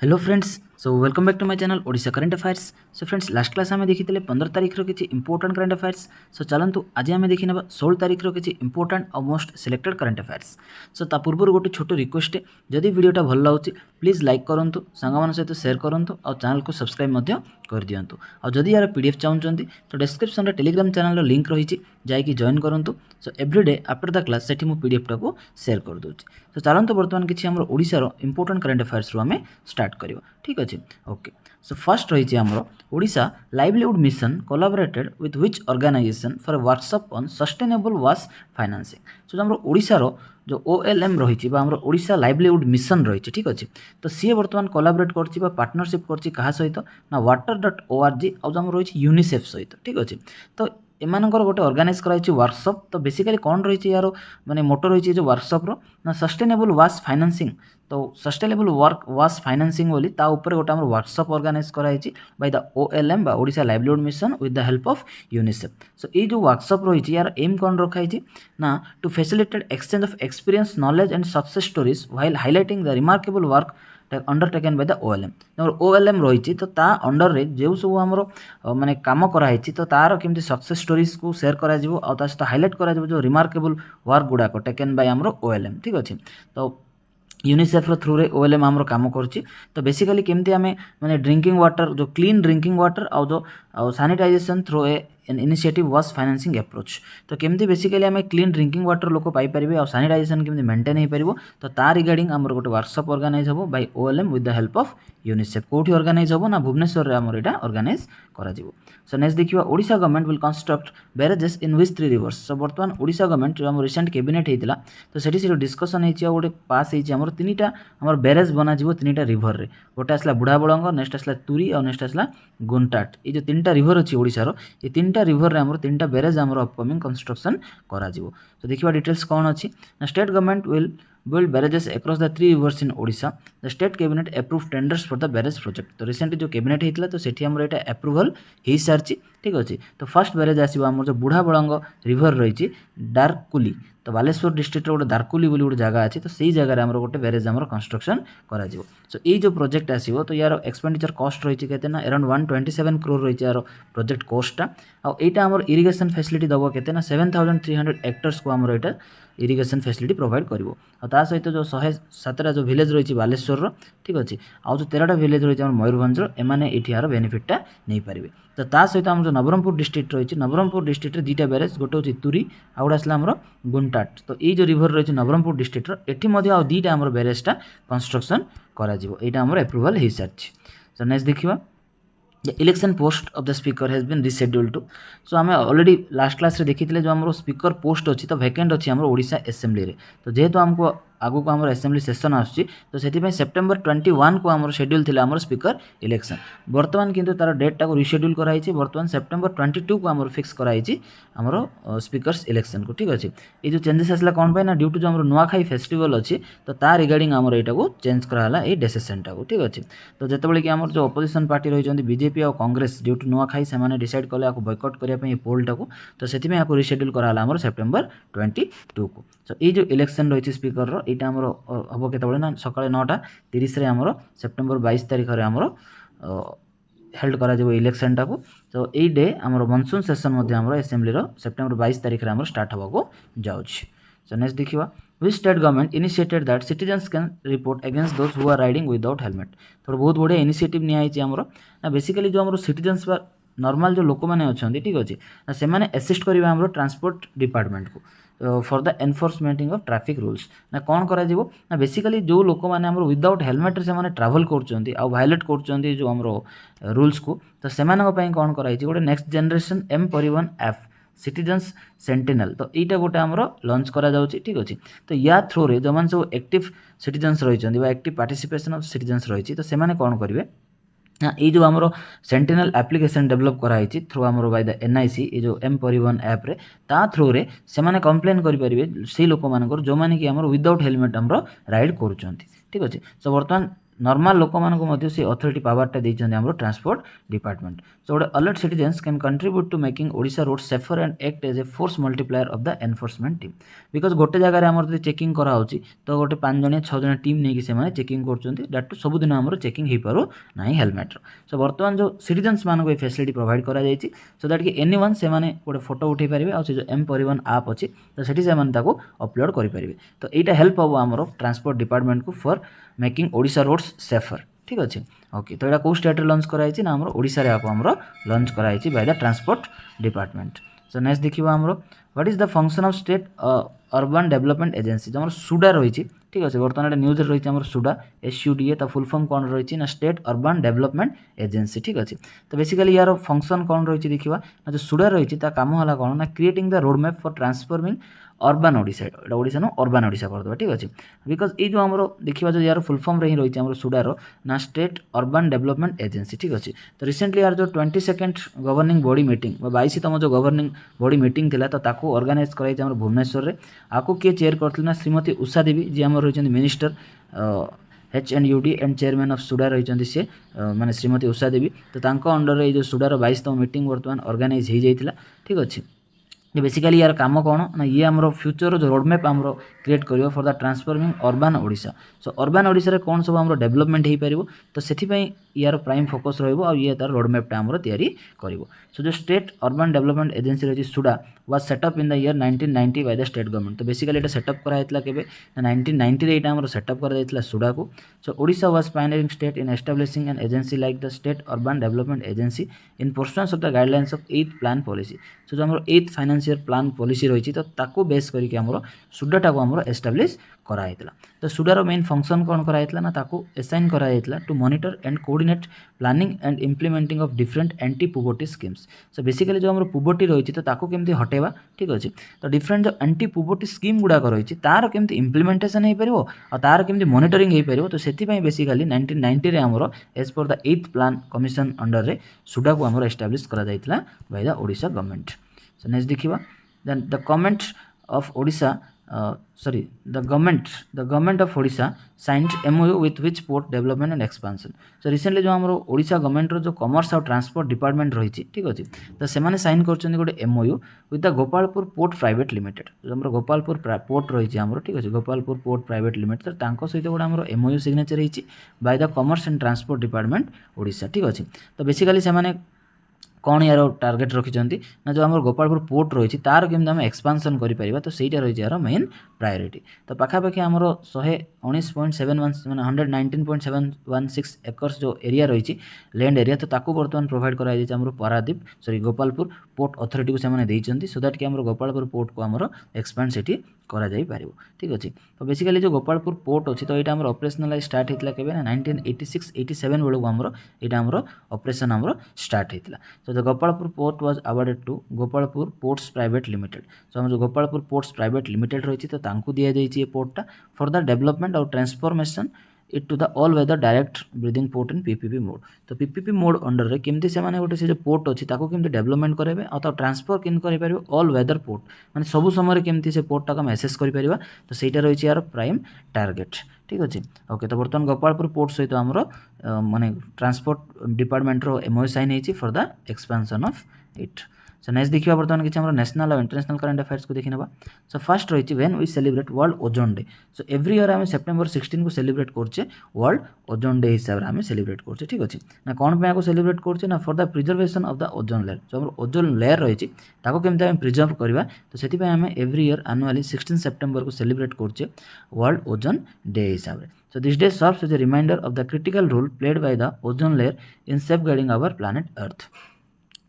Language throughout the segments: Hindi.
Hello friends, so welcome back to my channel Odisha current affairs. So friends, last class आम देखी 15 तारीख किसी इंपोर्टेंट करंट अफेयर्स। सो चलतु आज आम देखी ना 16 तारीख किसी इंपोर्टेंट और मोस्ट सिलेक्टेड करंट अफेयर्स। सो ता पूर्व गोटे छोट रिक्वेस्ट, जदि वीडियोटा भल लगे प्लीज लाइक करूँ, सांग सहित सेयार करूँ और चैनल को सब्सक्राइब कर दिंतु। और जदि यार पीडीएफ चाहते तो डिस्क्रिप्शन में टेलीग्राम चैनल लिंक रही जाकि जॉइन करूँ। So everyday after the class से पीडीएफ टाक सेयार कर दूँगी। तो चलतु बर्तमान किसी आम ओडिशार इंपोर्टेंट करंट अफेयर्स आम स्टार्ट कर। ठीक अच्छे, ओके। सो फर्स्ट रही आमर Odisha livelihood mission collaborated with which organisation for workshop on sustainable वास फाइनेंसिंग। सो आम ओडिशार जो OLM रही ओडिशा लाइवलीहुड मिशन रही। ठीक अच्छे, तो सी बर्तमान कोलाबोरेट कर पार्टनरशिप कर सहित ना water.org आम रही यूनिसेफ सहित। ठीक अच्छे, तो एमानकर गोटे ऑर्गेनाइज कराई वर्कशॉप। तो बेसिकली कौन रही यार माने मोटो रही जो वर्कशॉप ना सस्टेनेबल वास फाइनेंसिंग। तो सस्टेनेबल वास फाइनेंसिंग बोली ता ऊपर गोटे आम वर्कशॉप ऑर्गेनाइज कराई बाय द OLM बा Odisha livelihood Mission with the help of UNICEF. So ये जो वर्कशॉप रही यार एम कौन रखाई ना to facilitate exchange of experience knowledge and success stories while highlighting the remarkable work undertaken by the OLM। OLM रही तो ता अंडर रे जो सब आमर माने काम कराई तो तार केमती सक्सेस स्टोरीज को शेयर करा जिवो और ता सहित हाइलाइट करा जिवो जो रिमार्केबल वर्क गुड़ाक टेकन बाय आमर OLM। ठीक अच्छे, तो यूनिसेफ थ्रू रे OLM आमर काम करछि। तो बेसिकली केमती आम माने ड्रिंकिंग वाटर जो क्लीन ड्रिंकिंग वाटर और जो सैनिटाइजेशन थ्रू एन इनिशिएटिव वास फाइनेंसिंग अप्रोच। तो केमती बेसिकली आम क्लीन ड्रिंकिंग वाटर लोक पाइपर और सैनिटाइजेशन केमती मेंटेन हो पार। तो ता रिगार्डिंग आमर गोटे वर्कशॉप ऑर्गेनाइज हो by OLM with the help of UNICEF. कोठी ऑर्गेनाइज हो ना भुवनेश्वर रे आमर एटा ऑर्गेनाइज करा जिवो। सो नेक्स्ट देखिए Odisha government will construct barrages in which 3 rivers. So बर्तमान ओडिशा गवर्नमेंट जो आम रिसेंट कैबिनेट होता तो से डिस्कसन होती गोटे पास होमर 3टा आम बैरेज बना 3टा रिभर रे। गोटे आसला बुढ़ा बड़ंग, नेक्स्ट आसला तुरी और नेक्स्ट आसला गुंटाट। ये जो 3टा रिभर अच्छी ओडिशार ये 3टा रिभर रे आमर 3टा बैरेज आमर अपकमिंग कंस्ट्रक्शन करा जिवो। तो देखिए डिटेल्स कौन अच्छी ना state government will build barrages across the 3 rivers in Odisha. The state cabinet approved tenders for the barrage project. तो रिसेंटली जो कैबिनेट होता तो सेठी हमर एटा अप्रूवल हो सारी। ठीक अच्छे, तो फर्स्ट बैरेज आसो आम जो बुढ़ा बड़ंग रिभर रही डारकुली। तो बालेश्वर डिस्ट्रिक्ट गोटे दारकुली बोली गोटे जगह अच्छी, तो सही जगह आम गोटे बैरेज आम कंस्ट्रक्शन करा जिवो। सो ये जो प्रोजेक्ट आसो तो यार एक्सपेंडिचर कॉस्ट रही है ना अराउंड 127 crore रही यार प्रोजेक्ट कॉस्टा। आईटा आम इरिगेशन फैसिलिटी दब के 7300 हेक्टर्स को आम यहाँ इरिगेशन फैसिलिटी प्रोवाइड कर। ता सहित जो 107टा जो विलेज रही बालेश्वर। ठीक अच्छे, आउ जो 13टा विलेज रही मयूरभंज एमाने यार बेनिफिटा नहीं पारे। तो ता सहित आम जो नवरंगपुर डिस्ट्रिक्ट रही नवरंगपुर डिस्ट्रिक्ट 2टा बैरेज गोटे हूँ तुरी आउ गोटे आसला आमर गुंटाट। तो ये जो रिभर रही नवरंगपुर डिस्ट्रिक्ट एटी आउ 2टा आमर बैरेजटा कंस्ट्रक्शन करा जिवो। एटा आमर अप्रूवल हो सारी। सो नेक्स्ट देखिबा the election post of the speaker has been rescheduled to. So आम ऑलरेडी लास्ट क्लास रे देखी जो आम स्पीकर पोस्ट अच्छी तो वैकेंट अच्छी आम ओडिशा असेंबली रे। तो जेहेतु आमको आगु को आम असेंबली सेशन आसुची तो से सेप्टेम्बर 21 को आम शेड्यूल थी आम स्पीकर इलेक्शन। बर्तमान किंतु तार डेटा को रिशेड्यूल कराई बर्तमान सेप्टेम्बर 22 को आम फिक्स कराई आमर स्पीकर्स इलेक्शन को। ठीक अच्छे, ये जो चेंजेस आसला कौन पाई ना ड्यू टू जो आम नुआखाई फेस्टिवल अच्छी तो ता रिगार्डिंग आमर यहाँ को चेंज कराला ये डिसीजन टाक। ठीक अच्छे, तो जितेबाला कि आम जो अपोजिशन पार्टी रही बीजेपी और कांग्रेस ड्यू टू नुआखाई से डिसाइड कले बॉयकॉट करने पोल टाक। तो से रिशेड्यूल कराला आमर सेप्टेम्बर 22 को। सो ये जो इलेक्शन रही स्पीकर यहाँ आमर हम के ना सका 9:30 आमर सेप्टेम्बर 22 तारीख में आमर हेल्ड करा इलेक्शन टाक। तो ये डे आमर मनसून सेशन आमर असेंबली सेप्टेम्बर 22 तारीख में आमर स्टार्ट होगा जाऊँगी। सो नेक्स्ट देखिए which state government initiated that citizens can report against those who are riding without helmet। तो बहुत बढ़िया इनिशिएटिव निआई आमर ना बेसिकली जो आमर सिटीजन्स बा नॉर्मल जो लोक मैंने अच्छा। ठीक अच्छे ना से मैंने असिस्ट करेंगे आमर ट्रांसपोर्ट डिपार्टमेंट को for the enforcementing of traffic rules. ना कौन करा जीवो ना बेसिकली जो लोक मैंने आमर विदाउट हेलमेट से मैंने ट्रैवल कर वायलेट कर जो आमर रूल्स को तो से कौन कराई गोटे नेक्स्ट जनरेशन एम परिवहन ऐप सिटीजन्स सेंटिनल। तो यहाँ गोटे आमर लॉन्च करा जाउची। ठीक अच्छे, तो या थ्रू रे जो मैंने सब एक्टिव सिटीजन्स रही एक्टिव पार्टिसिपेशन ऑफ सिटीजन्स रही तो से कौन करेंगे ना ये जो आमर सेंटिनल एप्लिकेशन डेवलप कराई थ्रू आमर बाय द NIC ये जो एम परिवहन ऐप रे ता थ्रू रे से कंप्लेन करेंगे से लोक मान जो मैंने कि आमर विदाउट हेलमेट आमर राइड कर। ठीक अच्छे, सो बर्तमान नॉर्मल लोक मानक से अथॉरिटी पावरटा देइछन्ते हमरो ट्रांसपोर्ट डिपार्टमेंट। सो गोटे alert citizens can contribute to making Odisha road safer and act as a force multiplier of the enforcement team. Because गोटे जगह हमर जदि चेकिंग करा होची तो गोटे 5 जणिया 6 जणिया टीम नै कि से माने चेकिंग करछन्ते दैट सब दिन हमरो चेकिंग हे पारो नाही हेलमेट। सो वर्तमान जो सिटीजन्स मानको ए फैसिलिटी प्रोवाइड करा जायछि सो दैट कि एनीवन से माने गोटे फोटो उठै परिबे आ से जो एम परिवहन ऐप अछि तो सेठी से माने ताको अपलोड करि परिबे। तो एटा हेल्प हबो हमरो ट्रांसपोर्ट डिपार्टमेंट को for making Odisha roads safer. ठीक अच्छे ओके। तो यहाँ कौ स्टेट लंच कराई ना आम ओडिशा रे आपको आमर लंच कराई by the transport department. So next देखिए आमर what is the function of state urban development agency जो सुडा रही। ठीक अच्छे बर्तमान न्यूज रही है सुडा SUDA ता फुल फॉर्म कौन रही ना स्टेट अर्बन डेवलपमेंट एजेंसी। ठीक अच्छे तो बेसिकली यार फंक्शन कौन रही देखा ना जो सुडा रही काम है कौन ना creating the road map for transforming urban Odisha Etah Odisha know urban Odisha करदे। ठीक अच्छे बिकज ये जो आम देखा जो यार फुल फॉर्म रही रही सुडार ना स्टेट अर्बन डेवलपमेंट एजेंसी। ठीक अच्छे तो रिसेंटली यार जो 22nd गवर्निंग बॉडी मीटिंग 22तम जो गवर्निंग बॉडी मीटिंग थिला तो ताको ऑर्गेनाइज कराई हमर भुवनेश्वर रे। आको किए चेयर करथिल ना श्रीमती उषा देवी जी आम रही minister HNUD and chairman of SUDA रही सी माने श्रीमती उषा देवी। तो तांको अंडर रे जो सुडार 22तम मीटिंग वर्तमान ऑर्गेनाइज हो जाइतिला। ठीक अच्छे बेसिकली यार काम कौन ना ये आमर फ्यूचर जो रोडमैप आमर क्रिएट करियो for the transforming urban Odisha. So urban Odisha रे कौन सब आमर डेवलपमेंट हो पारिबो तो सेथिपई यार प्राइम फोकस रहिबो और ये तार रोडमैपटा आमर तैयारी करिवो। सो जो स्टेट अर्बन डेवलपमेंट एजेंसी रही SUDA was set up in the year 1990 by the state government. तो बेसिकली एटा सेटअप करा हेतला केबे 1990 रे एटा आमर सेटअप करा जायतला सुडा को। So Odisha was pioneering state in establishing an agency like the state urban development agency in performance of the guidelines of 8th plan policy. So जो आमर 8th फाइनेंशियल प्लान पॉलिसी रही तो ताको बेस करके आमर सुडाटा को आमर एस्टैब्लिश करा हेतला। तो सुडार मेन फंक्शन कौन करा हेतला ना ताको असाइन करा हेतला to monitor and coordinate planning and implementing of different anti poverty schemes. So basically जो आमर पुबर्टी रही तो ताको केमती हटेबा। ठीक अच्छे तो डिफरेंट जो एंटी पुबर्टी स्कीम गुड़ाक रही तार केमती इंप्लीमेंटेशन हो पारिबो और तार केमती मॉनिटरिंग हो पारिबो। तो सेति बेसिकली 1990 रे आमर as per the 8th plan commission under रे सुडा को आमर एस्टैब्लिश करा जायतला by the Odisha government. So next देखिबा then the government of Odisha the government of Odisha signed MOU with which port development and expansion। so recently जो हमरो ओडिशा गवर्नमेंट रो जो कॉमर्स और ट्रांसपोर्ट डिपार्टमेंट रही। ठीक अच्छे तो से माने साइन करछन गोटे MOU with the Gopalpur port private limited. जो हमरो गोपालपुर पोर्ट रही हमरो। ठीक अच्छे गोपालपुर पोर्ट प्राइवेट लिमिटेड तो तांको सहित गोटे हमरो MOU सिग्नेचर रही by the commerce and transport department Odisha. ठीक अच्छे तो बेसिकली से माने कौन यार टार्गेट रखिंट ना जो आम गोपालपुर पोर्ट रही तार केमती आम एक्सपांशन करें तो सहीटा रही यार मेन प्रायोरीटी। तो पाखापाखि आमर 119.71 मैंने 119.716 एकर्स जो एरिया रही लैंड एरिया तो ताकू बर्तमान प्रोवाइड कराई Paradip sorry Gopalpur port authority को से देइचंती सो दैट कि आम गोपालपुर पोर्ट को आमर एक्सपांड सेठी करा जाई पारिबो। ठीक अच्छे तो बेसिकली जो गोपालपुर पोर्ट अच्छी तो यहाँ ऑपरेशनलाइज स्टार्ट होता केबे ना 1986-87 बेलू आमर यहाँ ऑपरेशन आमर स्टार्ट होता। So the Gopalpur port was awarded to Gopalpur ports private limited. So हम जो गोपालपुर पोर्ट्स प्राइवेट लिमिटेड रही तो तांको दिया जाइए पोर्टा फॉर द डेवलपमेंट और transformation it to the all weather direct berthing port in PPP mode. तो PPP मोड अंडर रे केमती से माने गोटे से जो पोर्ट अच्छी ताको केमती डेवलपमेंट करेबे और ट्रांसफर केन करि परिबे ऑल वेदर पोर्ट माने सब समय केमती से पोर्टा को एक्सेस करि परिबा तो सेटा रही यार प्राइम टार्गेट। ठीक अच्छे ओके तो बर्तमान गोपालपुर पोर्ट सहित आमर माने ट्रांसपोर्ट डिपार्टमेंट रो MOU साइन होइछि for the expansion of it. So next देखिए बर्तमान किसी नेशनल और इंटरनेशनल करंट अफेयर्स को देखी ना। सो फर्स्ट रही when we celebrate world ozone day. So every year आम सेप्टेम्बर 16 को सेलिब्रेट करछे वर्ल्ड ओजोन डे हिसाब से आम सेलिब्रेट करछे। ठीक अच्छे ना कौन पे सेलिब्रेट करछे ना for the preservation of the ozone layer. जो आम ओजोन लेयर रही ताको केमती आम प्रिजर्व करवा तो से आम एवरी ईयर एनुअली 16 सेप्टेम्बर को सेलिब्रेट करछे वर्ल्ड ओजोन डे हिसाब से। So this day serves as a reminder of the critical role played by the ozone layer in safeguarding our planet Earth।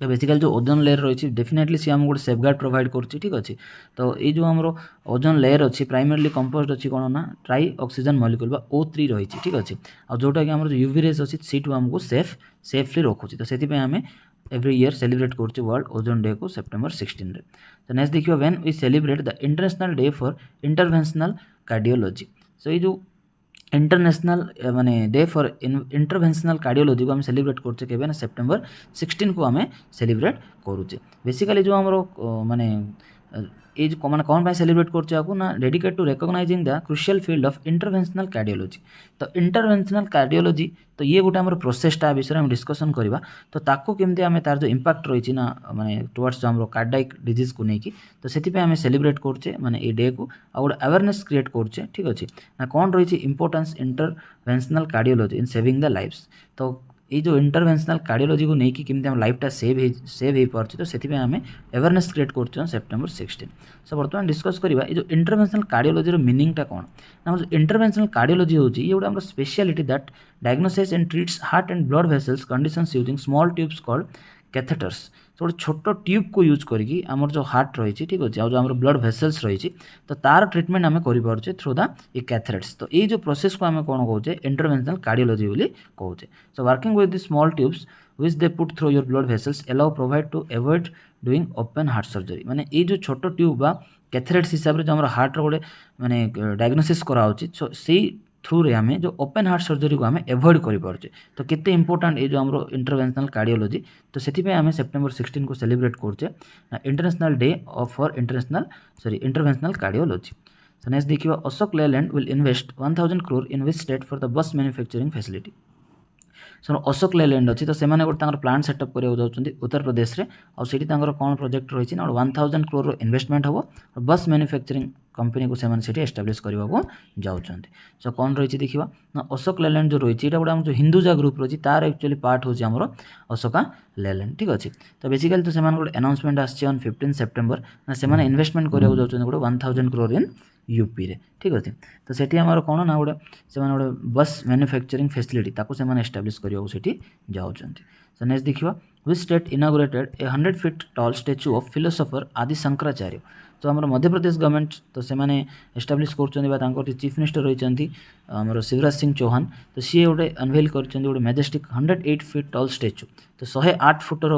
तो बेसिकली जो ओजोन लेयर रही डेफिनेटली सी आम गोटे सेफगार्ड प्रोवाइड करुच्ची। ठीक अच्छे तो ये जो आम ओजोन लेयर अच्छी प्राइमरली कंपोज्ड अच्छी कौन ना ट्राई ऑक्सीजन मॉलिक्यूल बा O3 रही। ठीक अच्छे और जोटा कि आम जो UV रेज अच्छी सीटू आमको सेफली रखुच्छी तो से आम एवरी ईयर सेलिब्रेट करछे वर्ल्ड ओजोन डे को सेप्टेम्बर 16 रे। तो नेक्स्ट देखिए when we celebrate the International Day for Interventional Cardiology. So ये जो इंटरनेशनल माने डे फॉर इंटरवेंशनल कार्डियोलॉजी को आम सेलिब्रेट करछे केबे ना सेप्टेम्बर 16 को आम सेलिब्रेट करुचे। बेसिकली जो आमर माने ये जो मैंने कौन सेलिब्रेट कर ना dedicate to recognising the crucial field of interventional cardiology. तो इंटरवेंशनल कार्डियोलॉजी तो ये गोटे आम प्रोसेसटा विषय हम डिस्कसन करवा। तो ताको केमती आम तार जो इम्पैक्ट रही ना माने टुवर्ड्स जो आम कार्डियाक डिजीज को लेकिन तो से आम सेलिब्रेट करचे माने ये डे को आ गोटे अवेयरनेस क्रिएट करचे। ठीक अच्छे ना कौन रही importance interventional cardiology in saving the lifes. तो ये जो इंटरवेंशनल कार्डियोलॉजी को लेकिन केमती आम लाइफटा सेव हो पार्छ तो से आम अवेयरनेस क्रिएट कर सेप्टेम्बर 16। सो बर्तमान डिस्कस करवा ये जो इंटरवेंशनल कार्डियोलॉजी मीनिंगटा कौन ना इंटरवेंशनल कार्डियोलॉजी होची ये गोटे speciality that diagnosis and treats heart and blood vessels conditions using small tubes called catheters. तो गोटे छोट ट्यूब को यूज करके आमर जो हार्ट रही ठीक अच्छे आ जो आम ब्लड वेसल्स रही तो तार ट्रिटमेंट आम करें थ्रू द ये कैथेटर्स। तो ये जो प्रोसेस को आम कौन कहे इंटरवेंशनल कार्डियोलॉजी बोली कहे। So working with the small tubes which they put through your blood vessels allow provide to avoid doing open heart surgery। माने ये जो छोट ट्यूब बा कैथेटर्स हिसाब से जो हमारा हार्ट रोटे माने डायग्नोसिस करा सो से थ्रू रे आम जो ओपन हार्ट सर्जरी को आम एवॉइड करें। तो केते इंपोर्टेंट ये जो आम इंटरवेंशनल कार्डियोलॉजी तो से आम सेप्टेम्बर 16 को सेलिब्रेट करचे International Day for Interventional Cardiology. So next देखिए Ashok Leyland will invest 1000 crore in which state for the bus manufacturing facility. So Ashok Leyland अच्छी तो से गोटे प्लांट सेटअप करने जाऊँच उत्तर प्रदेश में आठी कौन प्रोजेक्ट रही ना 1000 crore इन्वेस्टमेंट हम और बस मैन्युफैक्चरिंग कंपनी को से एस्टाब्लीश करने जाऊँ। सो कौन रही देखा ना अशोक लेलैंड जो रही है गोटे जो हिंदुजा ग्रुप रही तार एक्चुअली पार्ट हूँ आम अशोका लेलैंड। ठीक अच्छे तो बेसिकली तो से गोटे अनाउंसमेंट आन 15 सेप्टेम्बर ना से इन्वेस्टमेंट करने जाऊँ गोटे 1000 crore इन यूपी रे। ठीक अच्छे तो सेठी आमर कौन ना गोटे से गोटे बस मैन्युफैक्चरिंग फैसिलिटी ताको से एस्टाब्लीश करने जाऊँ। सो नेक्स्ट देखिए which state inaugurated a 100 feet tall statue of philosopher Adi Shankaracharya. तो आम मध्य प्रदेश गवर्नमेंट तो से एस्टाब्लीश कर चीफ मिनिस्टर रही आमर शिवराज सिंह चौहान तो सी गोटे अनवेल कर मेजेस्टिक 108 feet टॉल स्टैच्यू तो 108 फुटर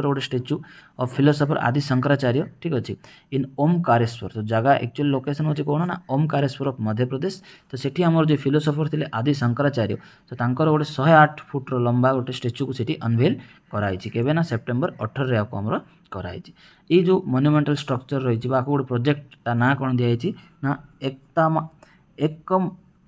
गोटे statue of philosopher Adi Shankaracharya. ठीक अच्छे इन ओमकारेश्वर तो जगह एक्चुअली लोकेशन होची कौन ना ओमकारेश्वर ऑफ मध्य प्रदेश। तो सेठी आमर जो फिलोसोफर थे आदि शंकराचार्य तो तांकर गोटे 108 फुट्र लंबा गोटे स्टैच्यू को सेठी अनवेल कराई केबे ना सेप्टेम्बर 18 रे आपको आमर कराई। ये जो मोन्यूमेंटल स्ट्रक्चर रही गोटे प्रोजेक्ट ता ना कौन दिखाई ना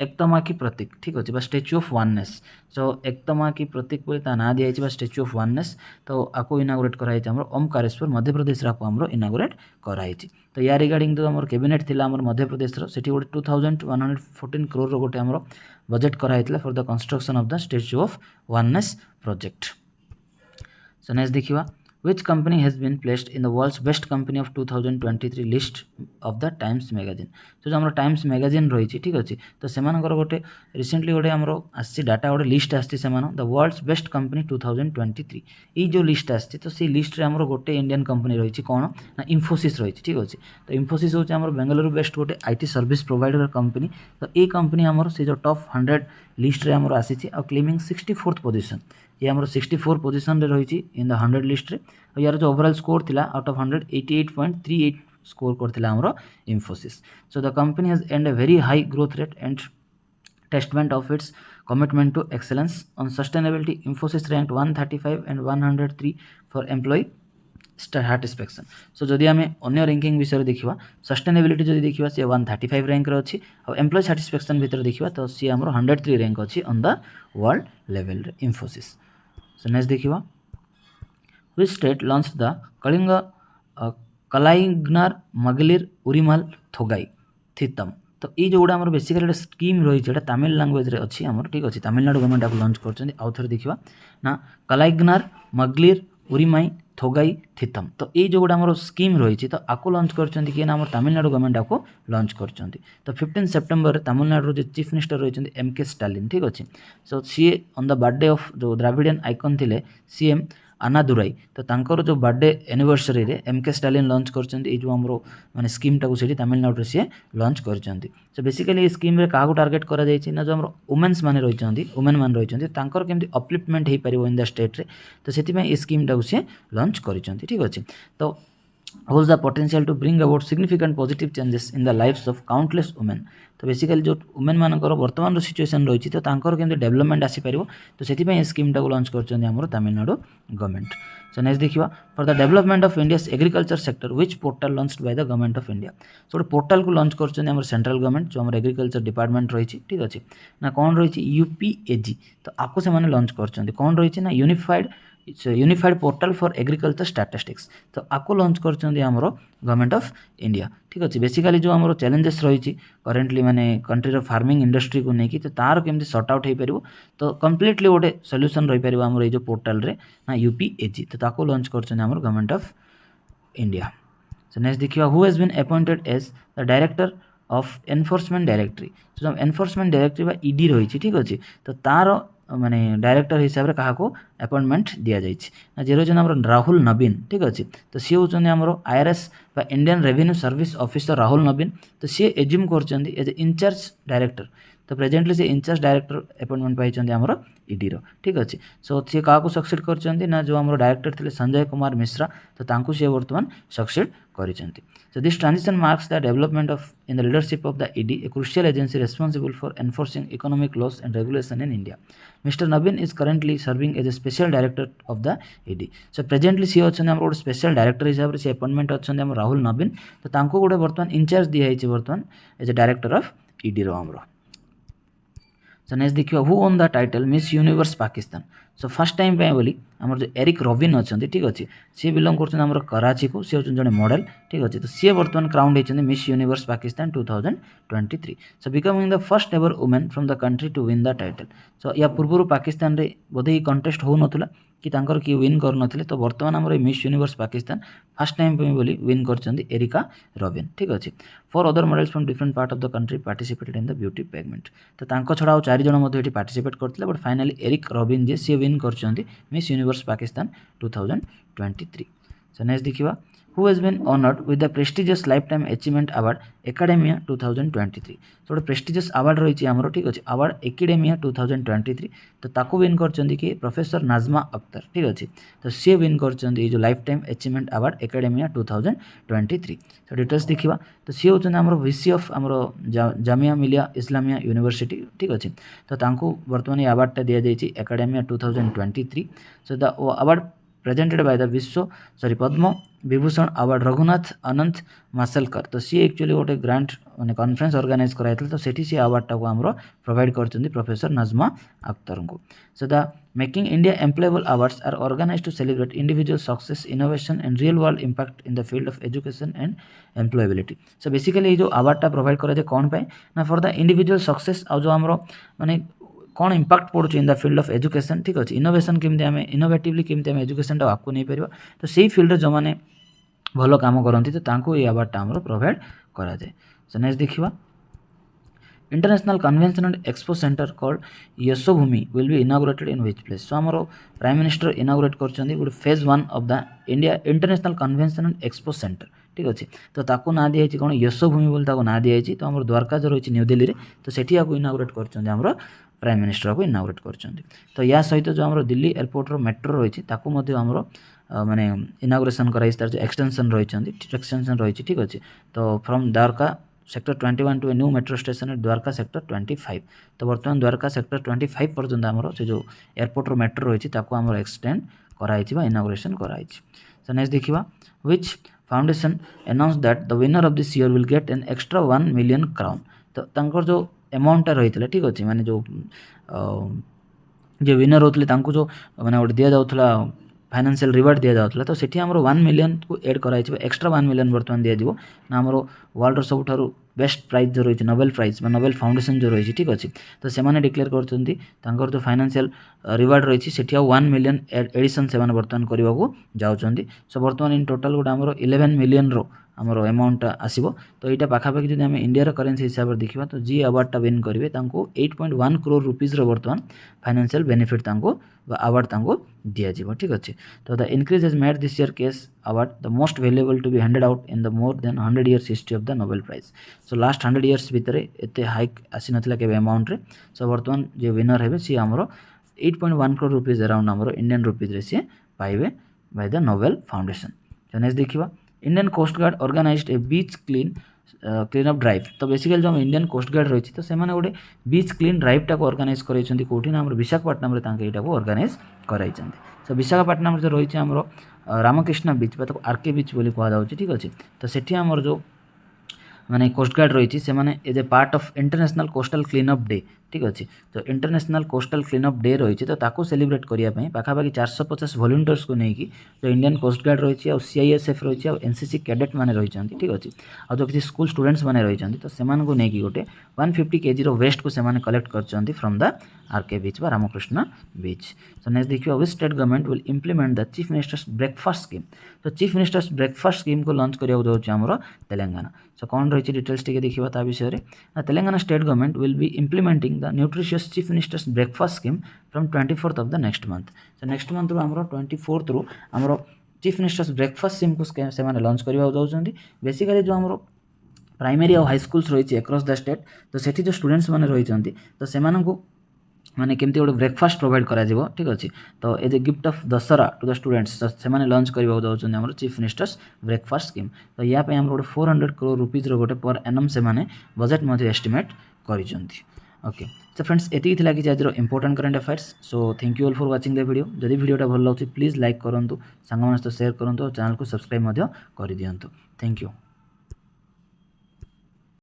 एकतमा की प्रतीक। ठीक अच्छे स्टैच्यू ऑफ वननेस। सो एकतमा की प्रतीक बोली ना दिखाई स्टैच्यू ऑफ वननेस तो आपको इनागुरेट कराई ओमकारेश्वर मध्य प्रदेश आमर इनागुरेट कराई। तो या रिगार्डिंग जो आम कैबिनेट थी मध्य प्रदेश से गोटे 2114 crore गोटे आम बजेट कराई for the construction of the statue of oneness project. So next देखिए which company has been placed in the world's best company of 2023 list of the Times magazine। तो जो आम टाइम्स मैगजीन रही ठीक अच्छे तो से गोटे रिसेंटली गोटे आम डाटा गोटे लिस्ट आसी द वर्ल्ड्स बेस्ट कंपनी 2023 ये जो लिस्ट आसी तो सी लिस्ट आम गोटे इंडियन कंपनी रही कौन ना इन्फोसिस रही। ठीक अच्छे तो इन्फोसिस हूँ आम बेंगलुरु बेस्ट गोटे आईटी सर्विस प्रोवाइडर कंपनी। तो ये कंपनी आम से जो टॉप 100 लिस्ट आम आसी क्लेमिंग 64th पोजिशन ये आम 64 पोजिशन रही इन द 100 लिस्ट रे। यार जो ओवरऑल स्कोर थिला आउट ऑफ 100 88.38 स्कोर करथिला हमरो Infosys. So the company has and a very high growth rate and testament of its commitment to excellence on sustainability. Infosys ranked 135 and 103 for employ satisfaction. So जदि आम अन्य रैंकिंग विषय देखा सस्टेनेबिलिटी जदि देखा सी 135 रैंक अच्छी और एम्प्लॉय सैटिस्फैक्शन भितर देखा तो सी आम 103 रैंक अच्छी ऑन द वर्ल्ड लेवल रे इन्फोसिस। सो नेक्स्ट देखा which state launched the Kalinga Kalaignar Maglir Urimal Thogai Thitham। तो ये जो गोटे बेसिकली स्कीम रही है तमिल लैंग्वेज रे अच्छी आमर। ठीक अच्छे तमिलनाडु गवर्नमेंट आपको लॉन्च कर आउ थे देखा ना कलाइग्नार मगलिर उरिमाई थोगाई थिथम। तो ये जो गोटे स्कीम रही तो आपको लॉन्च कर किए ना तमिलनाडु गवर्नमेंट आपको लॉन्च कर। तो 15 सेप्टेम्बर तमिलनाडु जो चीफ मिनिस्टर रही MK स्टालिन। ठीक अच्छे सो सी ऑन द बर्थडे ऑफ जो द्राविडियन आइकन थे CM आनादुराई तो तांकर जो बर्थडे एनिवर्सरी रे MK स्टालिन लॉन्च कर जो आम माने स्कीम टाको से तमिलनाडु सी लॉन्च कर। सो बेसिकली ये स्कीम रे क्या टार्गेट करा ना जो आम वुमेन्स मैंने रही वुमेन मैंने रही केमती अपलिफ्टमेंट हो पार इन द स्टेट रे तो से ये स्कीम टाको सी लॉन्च कर। ठीक अच्छे तो holds the potential to bring about significant positive changes in the lives of countless women. तो बेसिकली जो वुमेन मानकर वर्तमान सिचुएशन रही तो तांकर केमती डेवलपमेंट आसीपर तो से स्कीम टाक लॉन्च कर तमिलनाडु गवर्नमेंट. सो नेक्स्ट देखा for the development of India's agriculture sector which portal launched by the government of India. So गोटे पोर्टाल को लॉन्च कर सेंट्रल गवर्नमेंट जो आम एग्रीकल्चर डिपार्टमेंट रही ठीक अच्छे ना कौन रही यूपीएजी तो आपको से लॉन्च कर कौन रही ना unified portal for agriculture statistics तो आपको लॉन्च कर गवर्नमेंट ऑफ इंडिया. ठीक अच्छे बेसिकली जो आम चैलेंजेस रही करेन्टली माने कंट्री फार्मिंग इंडस्ट्री को लेकिन तो तार केमती सॉर्ट आउट हो पार तो कम्प्लीटली गोटे सॉल्यूशन रही पार आम ये पोर्टाल रे ना यूपीएजी तो ताको लॉन्च कर government of India. So next देखिए who has been appointed as the director of enforcement directory. जो एनफोर्समेंट डायरेक्टरी बा ईडी रही ठीक अच्छे तो तार माने डायरेक्टर हिसाब से क्या अपॉइंटमेंट दि जाए जे रही राहुल नवीन. ठीक अच्छे तो सी होती आमर आईआरएस बा Indian revenue service officer Rahul Naveen तो सी एज्यूम कर एज इंचार्ज डायरेक्टर तो प्रेजेंटली से इंचार्ज डायरेक्टर अपॉइंटमेंट पाई आमर ईडी रो. ठीक अच्छे सो सी क्या सक्सीड कर जो आम डायरेक्टर थे संजय कुमार मिश्रा तो सी बर्तमान सक्सीड कर. So this transition marks the development of in the leadership of the ED, a crucial agency responsible for enforcing economic laws and regulation in India. Mr. Navin is currently serving as a special director of the ED. So presently सी अच्छा आम गोटे स्पेशल डायरेक्टर हिसाब से अपॉइंटमेंट अच्छा आम राहुल नवीन तो गोटे बर्तमान इंचार्ज दिखाई बर्तमान as a director of ED रो आमर. सो नेक्स्ट देखिए who won the title Miss Universe Pakistan. So first time बोली आमर जो एरिक रॉबिन अच्छा ठीक अच्छे सी बिलंग कर कराची को सी हूँ जड़े मॉडल. ठीक अच्छे तो सी बर्तमान क्राउंड होती Miss Universe Pakistan 2023. So becoming the first ever women from the country to win the title. So या पूर्व पाकिस्तान रे बोधे ही कंटेस्ट हो नाला कि किए विन कर तो बर्तमान आम Miss Universe Pakistan first time बोली विन कर एरिका रॉबिन. ठीक अच्छे 4 other models from different part of the country participated in the beauty pageant. तो छड़ा और 4 जन पार्टिसिपेट करते बट फाइनाली एरिक रॉबिन जे सी विन कर Miss Universe Pakistan 2023. So next देखिए who has been honored with the prestigious lifetime achievement award academia 2023. तो गोटे प्रेस्टिजियस अवार्ड रही आमर. ठीक अच्छे अवार्ड एकेडेमिया 2023 तो ताको विन कर कि प्रोफेसर नाजमा अख्तर. ठीक अच्छे तो सी विन कर जो life time achievement award academia 2023. तो डिटेल्स देखा तो सी होती आमर वीसी ऑफ आमर जामिया मिलिया इस्लामिया यूनिवर्सिटी. ठीक अच्छे तो बर्तमान ये अवार्डटा दि जाए academia 2023. So the award presented by the Padma Vibhushan award Raghunath Anant Mashelkar तो सी एक्चुअली गोटे ग्रांट माने कॉन्फ्रेंस ऑर्गेनाइज कराइल तो सेठी सी अवार्ड टाको आमर प्रोवाइड करछन्ती प्रोफेसर नाजमा अख्तर को. So the making India employable awards are organised to celebrate individual success innovation and real world impact in the field of education and employability. So basically ये जो अवार्डटा प्रोवाइड करा कौन पाए ना फॉर द इंडिविजुअल सक्सेस आ जो आमर माने कौन इंपैक्ट पड़ू in the field of education. ठीक अच्छे इनोवेशन केमती आम इनोवेटिवली केमती आम एजुकेशन आगे नहीं पार तो सही फील्ड जो मैंने भल कम करती तो ये अवार्डटा आमर प्रोवाइड कराए. सो नेक्स्ट देखा international convention and expo centre called Yashobhoomi will be inaugurated in which place. So आमर प्राइम मिनिस्टर इनागुरेट कर गोटे phase 1 of the India international convention and expo centre. ठीक अच्छे तो ताको ना दिखाई कौन यशोभूमि बोली ना दिखाई तो आम द्वारका जो रही न्यू दिल्ली में तो सेठी आपको इनागुरेट कर प्राइम मिनिस्टर को इनागुरेट कर. तो या सहित जो आम दिल्ली एयरपोर्ट मेट्रो रही आमर माने इनागुरेशन कराई तार जो एक्सटेंशन रही एक्सटेंशन रही. ठीक अच्छे तो from Dwarka sector 21 to a new metro station at Dwarka sector 25. तो बर्तमान द्वारका सेक्टर 25 पर्यंत आमर से जो एयरपोर्ट मेट्रो रही आमर एक्सटेंड कराई इनागुरेशन कराई. सो नेक्स्ट देखा which foundation announce that the winner of this year will get an extra 1 million crown. तो जो अमाउंटा रही है. ठीक अच्छे माने जो विनर होते जो मैंने गोटे दि जाऊला फाइनेंशियल रिवार्ड दि जाऊला तो सेठी आमर 1 मिलियन को एड कराई एक्स्ट्रा 1 मिलियन बर्तमान दिज्व ना आमर वर्ल्ड सबुठारु बेस्ट प्राइज जो रही नोबेल प्राइज नोबेल फाउंडेशन जो रही. ठीक अच्छे तो से डिक्लेयर कर जो फाइनेंशियल रिवार्ड रही से 1 मिलियन एडिशन से बर्तमान करने को जाऊँगी. सो बर्तमान इन टोटाल गोटे आमर 11 मिलियन रो आमर अमाउंटा आसो तो यहाँ पाखापाखि जो आम इंडिया करेन्सी हिसाब से देखा तो जी अवार्डटा विन करेंगे 8.1 करोड़ रुपीज बर्तमान फाइनेंशियल बेनिफिट अवार्ड दि जाव. ठीक अच्छे तो the increase has made this year's award the most valuable to be handed out in the more than 100 years history of the Nobel prize. So last 100 years भितर एत हाइक आसी नाला के अमाउंट रे. सो बर्तमान जो विनर है सी आमर 8.1 करोड़ रुपीज अराउंड आमर इंडियन रुपीज सी पाइबे by the Nobel Foundation. Next देखा Indian Coast Guard organised a beach clean up drive. तो बेसिकली जो इंडियन कोस्ट गार्ड रही तो से गोटे बीच क्लीन ड्राइव टाक ऑर्गेनाइज कर कौटी ना विशाखापट्टनम यहाँ ऑर्गेनाइज कराई। सो विशाखापट्टनम जो रही आमर रामकृष्ण बीच तो आरके बीच बोली कहुच्छे। ठीक अच्छे तो सेठी आमर जो माने कोस्ट गार्ड रही से as a part of international coastal cleanup day. ठीक अच्छे तो इंटरनेशनल कोस्टल क्लीनअप डे रही तो ताको सेलिब्रेट करने पाखापाखि 450 वॉलंटियर्स को लेकिन जो इंडियन कोस्ट गार्ड रही और सीआईएसएफ रही और एनसीसी कैडेट मैंने रही। ठीक अच्छे और जो किसी स्कूल स्टूडेंट्स मैंने रही तो से नहीं गोटे 150 kg वेस्ट को सेमाने कलेक्ट कर फ्रॉम द आरके बीच व रामकृष्ण बीच। सो नेक्स्ट देखिए which state government will implement the chief ministers breakfast scheme. तो चीफ मिनिस्टर्स ब्रेकफास्ट स्कीम को लॉन्च करने जाऊँगी आमर तेलंगाना। सो कौन रही डिटेल्स टी देखा ता विषय में Telangana state government will be implementing the nutritious chief ministers breakfast scheme from 24th of the next month. So next month रू आमर 24th रू आमर चीफ मिनिस्टर्स ब्रेकफास्ट स्कीम को से लॉन्च करने जाऊँगी। बेसिकली जो आमर प्राइमरी और हाई स्कूल्स रही अक्रॉस द स्टेट तो सेठी जो स्टूडेंट्स मैंने रही तो से माने केमती गोटे ब्रेकफास्ट प्रोवाइड करा। ठीक अच्छे तो as a gift of Dussehra to the students तो से लॉन्च करने जाऊँगी चीफ मिनिस्टर्स ब्रेकफास्ट स्कीम। तो या गोटे 400 crore रुपीज गोटे पर एनम से बजेट मध्य एस्टिमेट कर। ओके सो फ्रेंड्स एति कि आज important current affairs. So thank you all for watching the video. जदि वीडियोटा भल लगे प्लीज लाइक करूँ सांग सहित शेयर करूँ और चैनल को सब्सक्राइब कर दिंतु। Thank you.